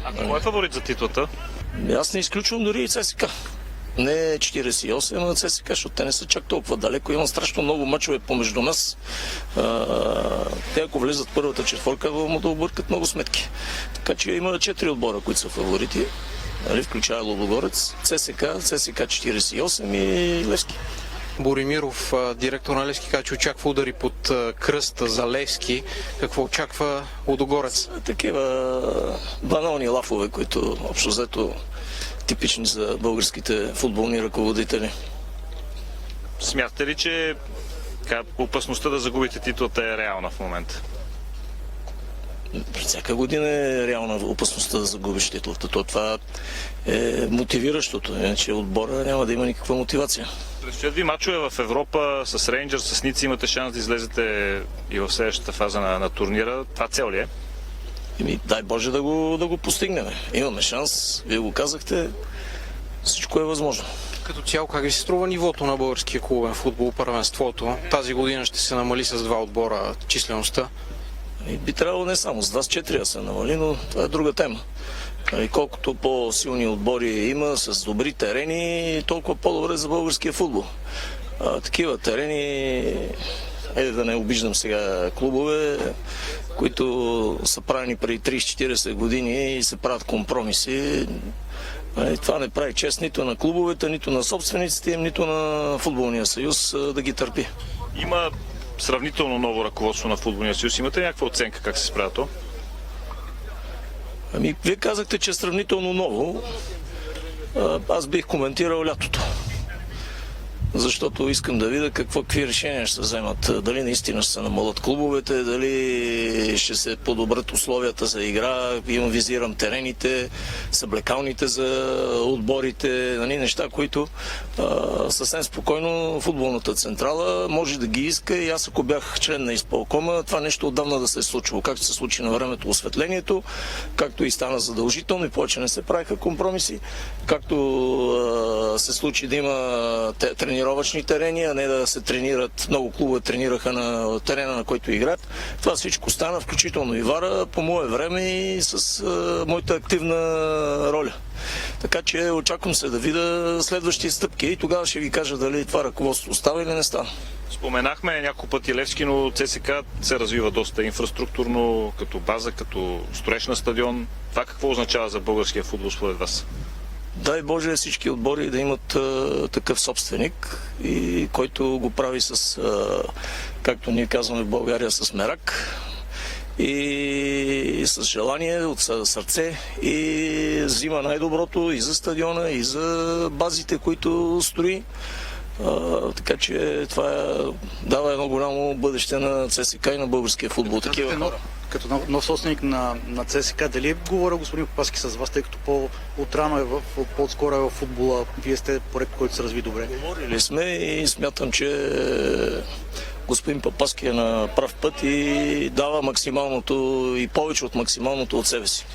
А кой е фаворит за титлата? Аз не изключвам дори и ЦСКА. Не 48, а ЦСКА, защото те не са чак толкова далеко. Има страшно много мачове помежду нас. Те ако влезат в първата четворка, могат да объркат много сметки. Така че има 4 отбора, които са фаворити. Включая Лудогорец, ЦСКА 48 и Левски. Боримиров, директор на Левски, каза, че очаква удари под кръста за Левски. Какво очаква Лудогорец? Такива банални лафове, които общо взето типични за българските футболни ръководители. Смятате ли, че опасността да загубите титлата е реална в момента? Всяка година е реална опасността да загубиш титлата. Това е мотивиращото, иначе отбора няма да има никаква мотивация. Предстоят ви мачове в Европа с Рейнджърс, с Ница, имате шанс да излезете и в следващата фаза на турнира. Това цел ли е? Дай Боже да го постигнем. Имаме шанс, вие го казахте, всичко е възможно. Като цяло, как ви се струва нивото на българския клубен футбол, първенството? Тази година ще се намали с 2 отбора числеността. Би трябвало не само с 24 да се намали, но това е друга тема. Колкото по-силни отбори има с добри терени, толкова по-добре за българския футбол. Такива терени, да не обиждам сега клубове, които са правени преди 30-40 години и се правят компромиси. Това не прави чест нито на клубовете, нито на собствениците им, нито на футболния съюз да ги търпи. Има сравнително ново ръководство на футболния съюз. Имате някаква оценка как се справя то? Вие казахте, че е сравнително ново. Аз бих коментирал лятото. Защото искам да видя какви решения ще се вземат. Дали наистина ще се намалят клубовете, дали ще се подобрят условията за игра, визирам терените, съблекалните за отборите, неща, които съвсем спокойно футболната централа може да ги иска и аз ако бях член на изпълкома, това нещо отдавна да се е случило. Както се случи на времето осветлението, както и стана задължително и повече не се правиха компромиси, както се случи да има тренировъчни терени, а не да се тренират. Много клубове тренираха на терена, на който играят. Това всичко стана, включително и Вара, по мое време и с моята активна роля. Така че очаквам се да видя следващи стъпки и тогава ще ви кажа дали това ръководство става или не става. Споменахме няколко пъти Левски, но ЦСКА се развива доста инфраструктурно, като база, като строеж на стадион. Това какво означава за българския футбол според вас? Дай Боже всички отбори да имат такъв собственик, и който го прави с, както ние казваме в България, с мерак и с желание от сърце и взима най-доброто и за стадиона, и за базите, които строи. Така че това дава едно голямо бъдеще на ЦСКА и на българския футбол. Като нов собственик на ЦСКА, дали е говорил господин Попаски с вас, тъй като по-отрано по-отскоро е в футбола, вие сте проект, който се разви добре? Говорили сме и смятам, че господин Попаски е на прав път и дава максималното и повече от максималното от себе си.